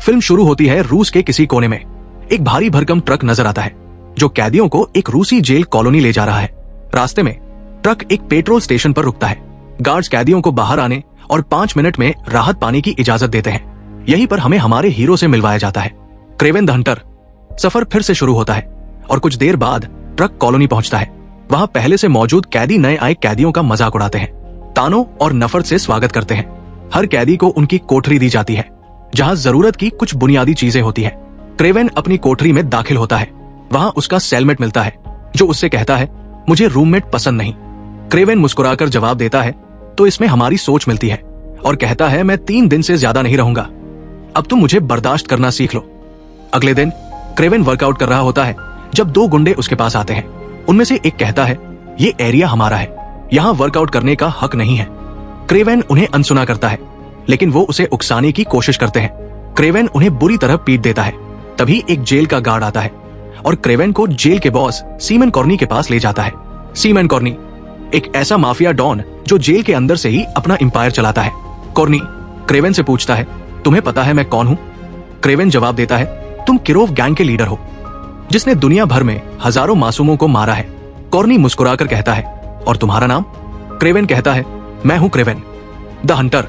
Film शुरू होती है रूस के किसी कोने में। एक भारी भरकम ट्रक नजर आता है जो कैदियों को एक रूसी जेल कॉलोनी ले जा रहा है। रास्ते में ट्रक एक पेट्रोल स्टेशन पर रुकता है। गार्ड्स कैदियों को बाहर आने और 5 मिनट में राहत पाने की इजाजत देते हैं। यहीं पर हमें हमारे हीरो से मिलवाया जाता है, क्रेवेन द हंटर। सफर फिर से शुरू होता है और कुछ देर बाद ट्रक कॉलोनी पहुंचता है। वहां पहले से मौजूद कैदी नए आए कैदियों का मजाक उड़ाते हैं, तानों और नफरत से स्वागत करते हैं। हर कैदी को उनकी कोठरी दी जाती है जहां जरूरत की कुछ बुनियादी चीजें होती है। क्रेवेन अपनी कोठरी में दाखिल होता है। वहां उसका सेलमेट मिलता है जो उससे कहता है, मुझे रूममेट पसंद नहीं। क्रेवेन मुस्कुराकर जवाब देता है, तो इसमें हमारी सोच मिलती है, और कहता है, मैं 3 दिन से ज्यादा नहीं रहूंगा। अब तुम मुझे बर्दाश्त करना सीख लो। अगले दिन क्रेवेन वर्कआउट कर रहा होता है जब 2 गुंडे उसके पास आते हैं। उनमें से एक कहता है, ये एरिया हमारा है, यहाँ वर्कआउट करने का हक नहीं है। क्रेवेन उन्हें अनसुना करता है, लेकिन वो उसे उकसाने की कोशिश करते हैं। क्रेवेन उन्हें बुरी तरह पीट देता है। तभी एक जेल का गार्ड आता है और क्रेवेन को जेल के बॉस सीमन कॉर्नी के पास ले जाता है। सीमन कॉर्नी एक ऐसा माफिया डॉन जो जेल के अंदर से ही अपना एम्पायर चलाता है। कॉर्नी क्रेवेन से पूछता है, तुम्हें पता है मैं कौन हूँ? क्रेवेन जवाब देता है, तुम किरोव गैंग के लीडर हो जिसने दुनिया भर में हजारों मासूमों को मारा है। कॉर्नी मुस्कुराकर कहता है, और तुम्हारा नाम? क्रेवेन कहता है, मैं हूं क्रेवेन द हंटर।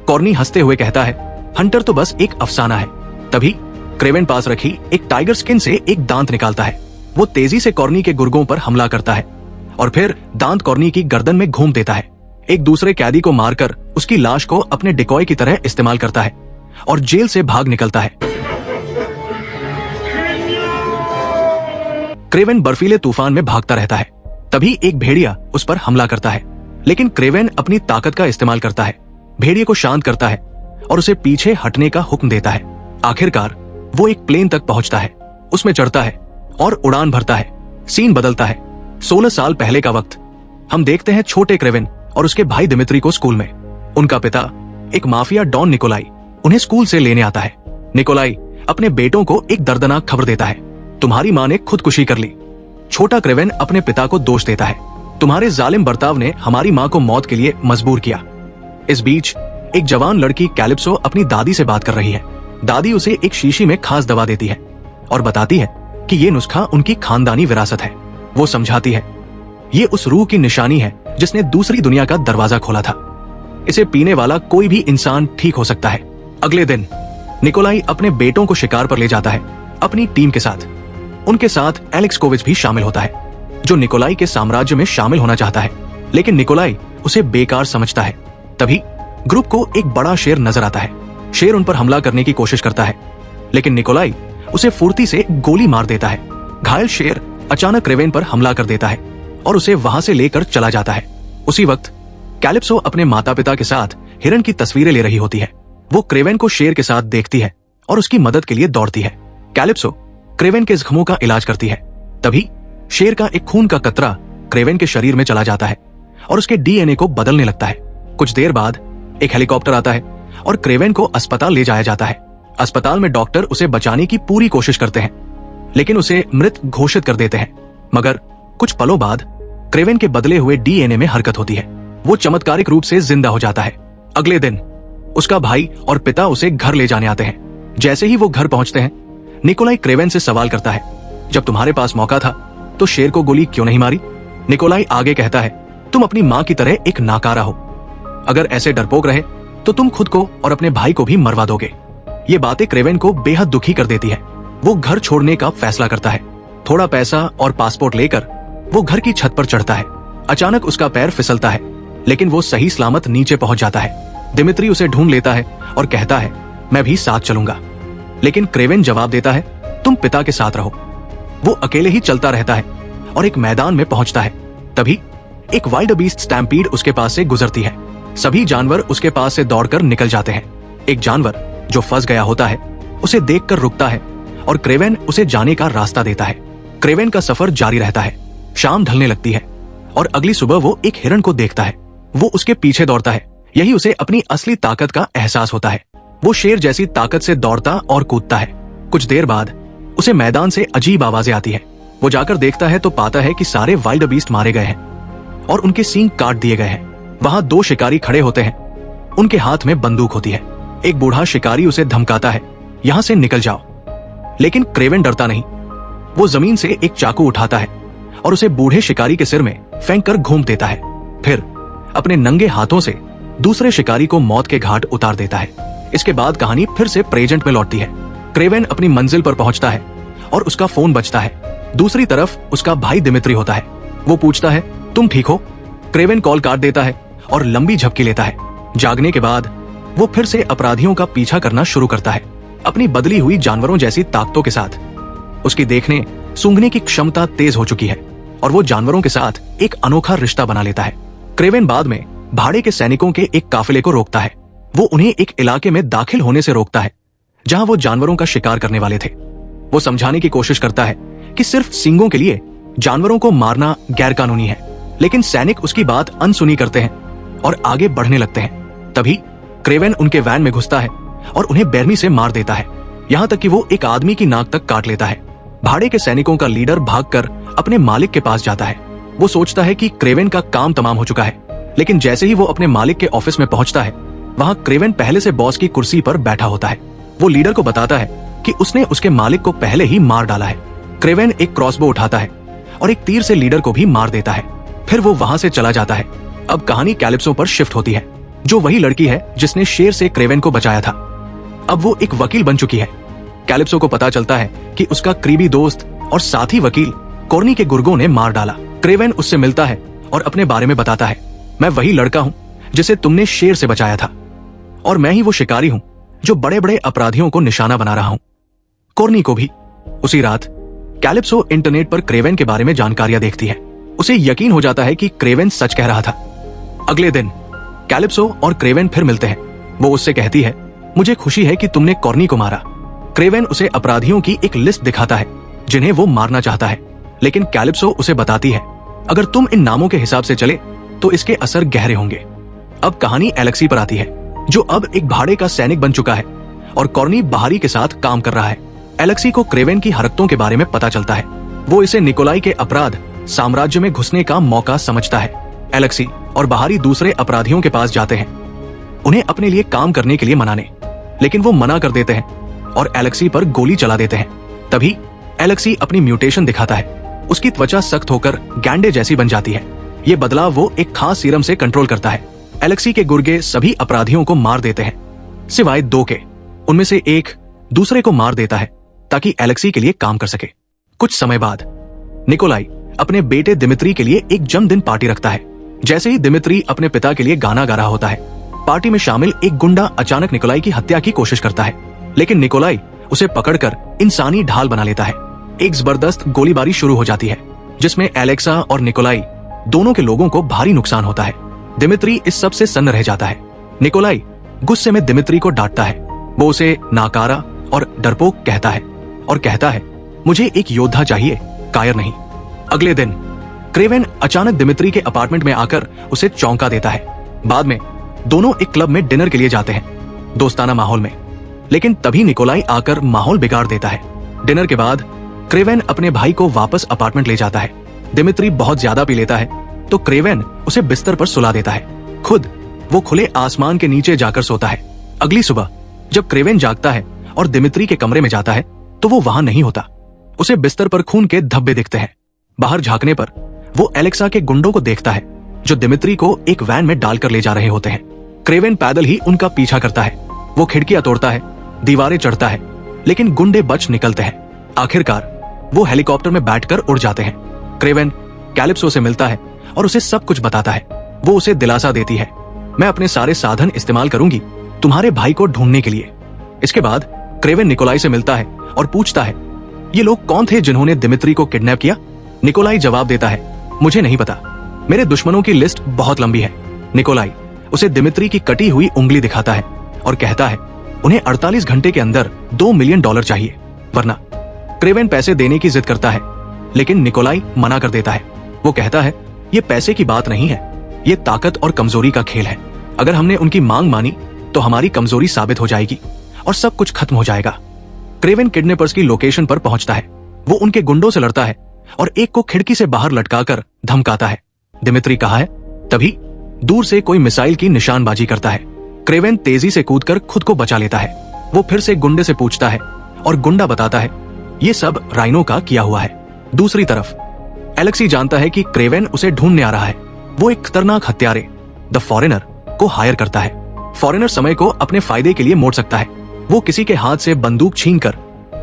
कॉर्नी हंसते हुए कहता है, हंटर तो बस एक अफसाना है। तभी क्रेवेन पास रखी एक टाइगर स्किन से एक दांत निकालता है। वो तेजी से कॉर्नी के गुर्गों पर हमला करता है और फिर दांत कॉर्नी की गर्दन में घूम देता है। एक दूसरे कैदी को मारकर उसकी लाश को अपने डिकॉय की तरह इस्तेमाल करता है और जेल से भाग निकलता है। क्रेवेन बर्फीले तूफान में भागता रहता है। तभी एक भेड़िया उस पर हमला करता है, लेकिन क्रेवेन अपनी ताकत का इस्तेमाल करता है, भेड़िए को शांत करता है और उसे पीछे हटने का हुक्म देता है। आखिरकार वो एक प्लेन तक पहुंचता है, उसमें चढ़ता है और उड़ान भरता है। सीन बदलता है 16 साल पहले का वक्त। हम देखते हैं छोटे क्रेवेन और उसके भाई दिमित्री को स्कूल में। उनका पिता एक माफिया डॉन निकोलाई उन्हें स्कूल से लेने आता है। निकोलाई अपने बेटों को एक दर्दनाक खबर देता है, तुम्हारी माँ ने खुदकुशी कर ली। छोटा क्रेवेन अपने पिता को दोष देता है, तुम्हारे जालिम बर्ताव ने हमारी माँ को मौत के लिए मजबूर किया। इस बीच एक जवान लड़की कैलिप्सो अपनी दादी से बात कर रही है। दादी उसे एक शीशी में खास दवा देती है और बताती है कि ये नुस्खा उनकी खानदानी विरासत है। वो समझाती है, ये उस रूह की निशानी है जिसने दूसरी दुनिया का दरवाजा खोला था। इसे पीने वाला कोई भी इंसान ठीक हो सकता है। अगले दिन निकोलाई अपने बेटों को शिकार पर ले जाता है अपनी टीम के साथ। उनके साथ एलेक्स कोविच भी शामिल होता है जो निकोलाई के साम्राज्य में शामिल होना चाहता है, लेकिन निकोलाई उसे बेकार समझता है। तभी ग्रुप को एक बड़ा शेर नजर आता है। शेर उन पर हमला करने की कोशिश करता है, लेकिन निकोलाई उसे फुर्ती से गोली मार देता है। घायल शेर अचानक क्रेवेन पर हमला कर देता है और उसे वहां से लेकर चला जाता है। उसी वक्त कैलिप्सो अपने माता पिता के साथ हिरन की तस्वीरें ले रही होती है। वो क्रेवेन को शेर के साथ देखती है और उसकी मदद के लिए दौड़ती है। कैलिप्सो क्रेवेन के जख्मों का इलाज करती है। तभी शेर का एक खून का कतरा क्रेवेन के शरीर में चला जाता है और उसके डीएनए को बदलने लगता है। कुछ देर बाद एक हेलीकॉप्टर आता है और क्रेवेन को अस्पताल ले जाया जाता है। अस्पताल में डॉक्टर उसे बचाने की पूरी कोशिश करते हैं, लेकिन उसे मृत घोषित कर देते हैं। मगर कुछ पलों बाद क्रेवेन के बदले हुए डीएनए में हरकत होती है। वो चमत्कारिक रूप से जिंदा हो जाता है। अगले दिन उसका भाई और पिता उसे घर ले जाने आते हैं। जैसे ही वो घर पहुंचते हैं, निकोलाई क्रेवेन से सवाल करता है, जब तुम्हारे पास मौका था तो शेर को गोली क्यों नहीं मारी? निकोलाई आगे कहता है, तुम अपनी माँ की तरह एक नाकारा हो। अगर ऐसे डरपोक रहे तो तुम खुद को और अपने भाई को भी मरवा दोगे। ये बातें क्रेवेन को बेहद दुखी कर देती है। वो घर छोड़ने का फैसला करता है। थोड़ा पैसा और पासपोर्ट लेकर वो घर की छत पर चढ़ता है। अचानक उसका पैर फिसलता है, लेकिन वो सही सलामत नीचे पहुंच जाता है। दिमित्री उसे ढूंढ लेता है और कहता है, मैं भी साथ चलूंगा। लेकिन क्रेवेन जवाब देता है, तुम पिता के साथ रहो। वो अकेले ही चलता रहता है और एक मैदान में पहुंचता है। तभी एक वाइल्ड बीस्ट स्टैम्पीड उसके पास से गुजरती है। सभी जानवर उसके पास से दौड़कर निकल जाते हैं। एक जानवर जो फंस गया होता है उसे देखकर रुकता है और क्रेवेन उसे जाने का रास्ता देता है। क्रेवेन का सफर जारी रहता है। शाम ढलने लगती है और अगली सुबह वो एक हिरन को देखता है। वो उसके पीछे दौड़ता है। यही उसे अपनी असली ताकत का एहसास होता है। वो शेर जैसी ताकत से दौड़ता और कूदता है। कुछ देर बाद उसे मैदान से अजीब आवाजें आती है। वो जाकर देखता है तो पाता है कि सारे वाइल्ड बीस्ट मारे गए हैं और उनके सींग काट दिए गए हैं। वहां 2 शिकारी खड़े होते हैं। उनके हाथ में बंदूक होती है। एक बूढ़ा शिकारी उसे धमकाता है, यहां से निकल जाओ। लेकिन क्रेवेन डरता नहीं। वो जमीन से एक चाकू उठाता है और उसे बूढ़े शिकारी के सिर में फेंक कर घूम देता है। फिर अपने नंगे हाथों से दूसरे शिकारी को मौत के घाट उतार देता है। इसके बाद कहानी फिर से प्रेजेंट में लौटती है। क्रेवेन अपनी मंजिल पर पहुंचता है और उसका फोन बजता है। दूसरी तरफ उसका भाई दिमित्री होता है। वो पूछता है, तुम ठीक हो? क्रेवेन कॉल काट देता है और लंबी झपकी लेता है। जागने के बाद वो फिर से अपराधियों का पीछा करना शुरू करता है, अपनी बदली हुई जानवरों जैसी ताकतों के साथ। उसकी देखने सूंघने की क्षमता तेज हो चुकी है और वो जानवरों के साथ एक अनोखा रिश्ता बना लेता है। क्रेवेन बाद में भाड़े के सैनिकों के एक काफिले को रोकता है। वो उन्हें एक इलाके में दाखिल होने से रोकता है जहां वो जानवरों का शिकार करने वाले थे। वो समझाने की कोशिश करता है कि सिर्फ सींगों के लिए जानवरों को मारना गैरकानूनी है, लेकिन सैनिक उसकी बात अनसुनी करते हैं और आगे बढ़ने लगते हैं। तभी क्रेवेन उनके वैन में घुसता है और उन्हें बेरमी से मार देता है, यहां तक कि वो एक आदमी की नाक तक काट लेता है। भाड़े के सैनिकों का लीडर भागकर अपने मालिक के पास जाता है। वो सोचता है कि क्रेवेन का काम तमाम हो चुका है, लेकिन जैसे ही वो अपने मालिक के ऑफिस में पहुंचता है, वहां क्रेवेन पहले से बॉस की कुर्सी पर बैठा होता है। वो लीडर को बताता है कि उसने उसके मालिक को पहले ही मार डाला है। क्रेवेन एक क्रॉसबो उठाता है और एक तीर से लीडर को भी मार देता है। फिर वो वहां से चला जाता है। अब कहानी कैलिप्सो पर शिफ्ट होती है, जो वही लड़की है जिसने शेर से क्रेवेन को बचाया था। अब वो एक वकील बन चुकी है। कैलिप्सो को पता चलता है कि उसका करीबी दोस्त और साथी वकील कॉर्नी के गुर्गों ने मार डाला। क्रेवेन उससे मिलता है और अपने बारे में बताता है, मैं वही लड़का हूं जिसे तुमने शेर से बचाया था, और मैं ही वो शिकारी हूं जो बड़े बड़े अपराधियों को निशाना बना रहा हूं, कॉर्नी को भी। उसी रात कैलिप्सो इंटरनेट पर क्रेवेन के बारे में जानकारियां देखती है। उसे यकीन हो जाता है कि क्रेवेन सच कह रहा था। अगले दिन कैलिप्सो और क्रेवेन फिर मिलते हैं। वो उससे कहती है, मुझे खुशी है कि तुमने कॉर्नी को मारा। क्रेवेन उसे अपराधियों की एक लिस्ट दिखाता है जिन्हें वो मारना चाहता है, लेकिन कैलिप्सो उसे बताती है, अगर तुम इन नामों के हिसाब से चले तो इसके असर गहरे होंगे। अब कहानी एलेक्सी पर आती है, जो अब एक भाड़े का सैनिक बन चुका है और कॉर्नी बाहरी के साथ काम कर रहा है। एलेक्सी को क्रेवेन की हरकतों के बारे में पता चलता है। वो इसे निकोलाई के अपराध साम्राज्य में घुसने का मौका समझता है। एलेक्सी और बाहरी दूसरे अपराधियों के पास जाते हैं, उन्हें अपने लिए काम करने के लिए मनाने, लेकिन वो मना कर देते हैं और एलेक्सी पर गोली चला देते हैं। तभी एलेक्सी अपनी म्यूटेशन दिखाता है। उसकी त्वचा सख्त होकर गैंडे जैसी बन जाती है। ये बदलाव वो एक खास सीरम से कंट्रोल करता है। एलेक्सी के गुर्गे सभी अपराधियों को मार देते हैं सिवाय 2 के। उनमें से एक दूसरे को मार देता है ताकि एलेक्सी के लिए काम कर सके। कुछ समय बाद निकोलाई अपने बेटे दिमित्री के लिए एक जन्मदिन पार्टी रखता है। जैसे ही दिमित्री अपने पिता के लिए गाना गा रहा होता है, पार्टी में शामिल एक गुंडा अचानक निकोलाई की हत्या की कोशिश करता है, लेकिन निकोलाई उसे पकड़कर इंसानी ढाल बना लेता है। एक जबरदस्त गोलीबारी शुरू हो जाती है जिसमें एलेक्सा और निकोलाई दोनों के लोगों को भारी नुकसान होता है। दिमित्री इस सब से सन्न रह जाता है। निकोलाई गुस्से में दिमित्री को डांटता है। वो उसे नाकारा और डरपोक कहता है और कहता है, मुझे एक योद्धा चाहिए, कायर नहीं। अगले दिन क्रेवेन अचानक दिमित्री के अपार्टमेंट में आकर उसे चौंका देता है। बाद में दोनों एक क्लब में डिनर के लिए जाते हैं, दोस्ताना माहौल में, लेकिन तभी निकोलाई आकर माहौल बिगाड़ देता है। डिनर के बाद क्रेवेन अपने भाई को वापस अपार्टमेंट ले जाता है। दिमित्री बहुत ज्यादा पी लेता है तो क्रेवेन उसे बिस्तर पर सुला देता है। खुद वो खुले आसमान के नीचे जाकर सोता है। अगली सुबह जब क्रेवेन जागता है और दिमित्री के कमरे में जाता है तो वो वहां नहीं होता। उसे बिस्तर पर खून के धब्बे दिखते हैं। बाहर झांकने पर वो एलेक्सा के गुंडों को देखता है जो दिमित्री को एक वैन में डालकर ले जा रहे होते हैं। क्रेवेन पैदल ही उनका पीछा करता है। वो खिड़कियां तोड़ता है, दीवारें चढ़ता है, लेकिन गुंडे बच निकलते हैं। आखिरकार वो हेलीकॉप्टर में बैठकर उड़ जाते हैं। क्रेवेन कैलिप्सो से मिलता है और उसे सब कुछ बताता है। वो उसे दिलासा देती है, मैं अपने सारे साधन इस्तेमाल करूंगी तुम्हारे भाई को ढूंढने के लिए। इसके बाद क्रेवेन निकोलाई से मिलता है और पूछता है, ये लोग कौन थे जिन्होंने दिमित्री को किडनैप किया? निकोलाई जवाब देता है, मुझे नहीं पता, मेरे दुश्मनों की लिस्ट बहुत लंबी है। निकोलाई उसे दिमित्री की कटी हुई उंगली दिखाता है और कहता है, उन्हें 48 घंटे के अंदर $2 मिलियन चाहिए, वरना। क्रेवेन पैसे देने की जिद करता है, लेकिन निकोलाई मना कर देता है। वो कहता है, ये पैसे की बात नहीं है, ये ताकत और कमजोरी का खेल है। अगर हमने उनकी मांग मानी तो हमारी कमजोरी साबित हो जाएगी और सब कुछ खत्म हो जाएगा। क्रेवेन किडनैपर्स की लोकेशन पर पहुंचता है। वो उनके गुंडों से लड़ता है और एक को खिड़की से बाहर लटकाकर धमकाता है, दिमित्री कहाँ है? तभी दूर से कोई मिसाइल की निशानबाजी करता है। क्रेवेन तेजी से कूदकर खुद को बचा लेता है। वो फिर से गुंडे से पूछता है और गुंडा बताता है ये सब राइनो का किया हुआ है। दूसरी तरफ एलेक्सी जानता है कि क्रेवेन उसे ढूंढने आ रहा है। वो एक खतरनाक हत्यारे द फॉरेनर को हायर करता है। फॉरेनर समय को अपने फायदे के लिए मोड़ सकता है। वो किसी के हाथ से बंदूक छीनकर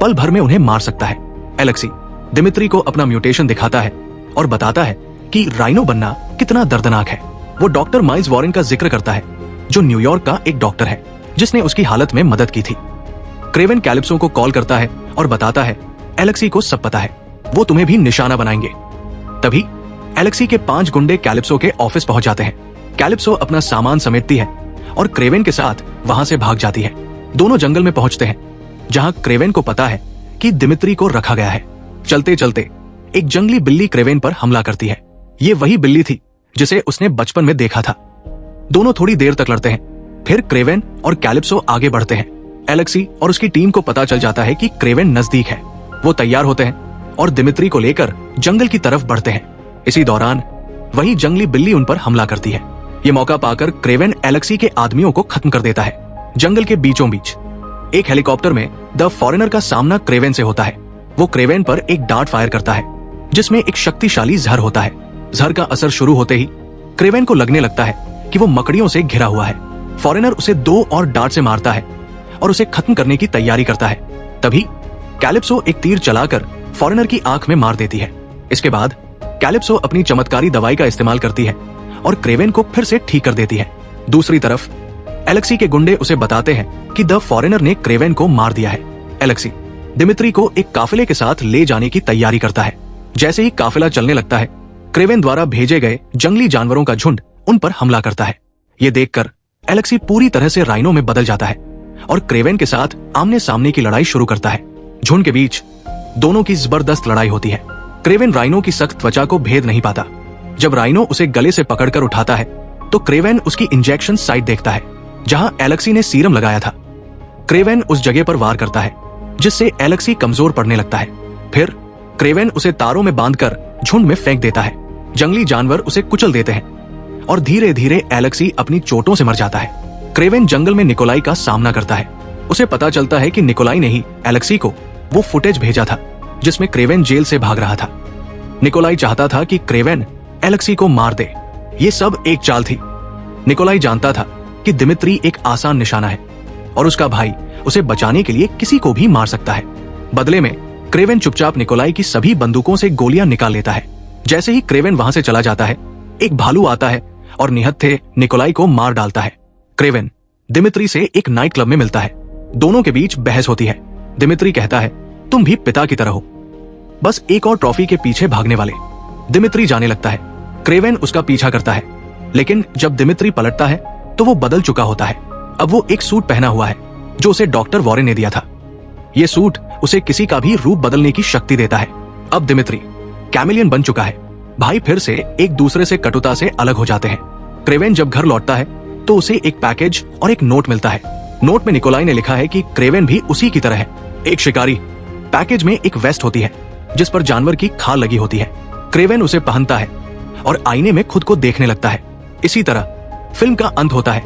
पल भर में उन्हें मार सकता है। एलेक्सी दिमित्री को अपना म्यूटेशन दिखाता है और बताता है कि राइनो बनना कितना दर्दनाक है। वो डॉक्टर माइल्स वॉरेन का जिक्र करता है जो न्यूयॉर्क का एक डॉक्टर है जिसने उसकी हालत में मदद की थी। क्रेवेन कैलिप्सो को कॉल करता है और बताता है एलेक्सी को सब पता है, वो तुम्हें भी निशाना बनाएंगे। तभी एलेक्सी के 5 गुंडे कैलिप्सो के ऑफिस पहुंच जाते हैं। कैलिप्सो अपना सामान समेटती है और क्रेवेन के साथ वहां से भाग जाती है। दोनों जंगल में पहुंचते हैं जहां क्रेवेन को पता है कि दिमित्री को रखा गया है। चलते चलते एक जंगली बिल्ली क्रेवेन पर हमला करती है। ये वही बिल्ली थी जिसे उसने बचपन में देखा था। दोनों थोड़ी देर तक लड़ते हैं, फिर क्रेवेन और कैलिप्सो आगे बढ़ते हैं। एलेक्सी और उसकी टीम को पता चल जाता है कि क्रेवेन नजदीक है। वो तैयार होते हैं और दिमित्री को लेकर जंगल की तरफ बढ़ते हैं। इसी दौरान वही जंगली बिल्ली उन पर हमला करती है। ये मौका पाकर क्रेवेन एलेक्सी के आदमियों को खत्म कर देता है। जंगल के बीचों बीच एक हेलीकॉप्टर में द फॉरेनर का सामना क्रेवेन से होता है। वो क्रेवेन पर एक डार्ट फायर करता है जिसमें एक शक्तिशाली जहर होता है। जहर का असर शुरू होते ही क्रेवेन को लगने लगता है कि वो मकड़ियों से घिरा हुआ है। फॉरेनर उसे 2 और डार्ट से मारता है और उसे खत्म करने की तैयारी करता है। तभी कैलिप्सो एक तीर चलाकर फॉरेनर की आंख में मार देती है। इसके बाद कैलिप्सो अपनी चमत्कारी दवाई का इस्तेमाल करती है और क्रेवेन को फिर से ठीक कर देती है। दूसरी तरफ एलेक्सी के गुंडे उसे बताते हैं कि द फॉरेनर ने क्रेवेन को मार दिया है। एलेक्सी दिमित्री को एक काफिले के साथ ले जाने की तैयारी करता है। जैसे ही काफिला चलने लगता है, क्रेवेन द्वारा भेजे गए जंगली जानवरों का झुंड उन पर हमला करता है। ये देखकर एलेक्सी पूरी तरह से राइनो में बदल जाता है और क्रेवेन के साथ आमने सामने की लड़ाई शुरू करता है। झुंड के बीच दोनों की जबरदस्त लड़ाई होती है। क्रेवेन राइनो की सख्त त्वचा को भेद नहीं पाता। जब राइनो उसे गले से पकड़कर उठाता है तो क्रेवेन उसकी इंजेक्शन साइट देखता है जहां एलेक्सी ने सीरम लगाया था। क्रेवेन उस जगह पर वार करता है जिससे एलेक्सी कमजोर पड़ने लगता है। फिर क्रेवेन उसे तारों में बांधकर झुंड में फेंक देता है। जंगली जानवर उसे कुचल देते हैं और धीरे धीरे एलेक्सी अपनी चोटों से मर जाता है। क्रेवेन जंगल में निकोलाई का सामना करता है। उसे पता चलता है कि निकोलाई ने ही एलेक्सी को वो फुटेज भेजा था जिसमें क्रेवेन जेल से भाग रहा था। निकोलाई चाहता था कि क्रेवेन एलेक्सी को मार दे। ये सब एक चाल थी। निकोलाई जानता था कि दिमित्री एक आसान निशाना है और उसका भाई उसे बचाने के लिए किसी को भी मार सकता है। बदले में क्रेवेन चुपचाप निकोलाई की सभी बंदूकों से गोलियां निकाल लेता है। जैसे ही क्रेवेन वहां से चला जाता है, एक भालू आता है और निहत्थे निकोलाई को मार डालता है। क्रेवेन दिमित्री से एक नाइट क्लब में मिलता है। दोनों के बीच बहस होती है। दिमित्री कहता है तुम भी पिता की तरह हो, बस एक और ट्रॉफी के पीछे भागने वाले। दिमित्री जाने लगता है। क्रेवेन उसका पीछा करता है, लेकिन जब दिमित्री पलटता है तो वो बदल चुका होता है। अब वो एक सूट पहना हुआ है जो उसे डॉक्टर वॉरेन ने दिया था। ये सूट उसे किसी का भी रूप बदलने की शक्ति देता है। अब दिमित्री कैमिलियन बन चुका है। भाई फिर से एक दूसरे से कटुता से अलग हो जाते हैं। क्रेवेन जब घर लौटता है तो उसे एक पैकेज और एक नोट मिलता है। नोट में निकोलाई ने लिखा है कि क्रेवेन भी उसी की तरह है, एक शिकारी। पैकेज में एक वेस्ट होती है जिस पर जानवर की खाल लगी होती है। क्रेवेन उसे पहनता है और आईने में खुद को देखने लगता है। इसी तरह फिल्म का अंत होता है।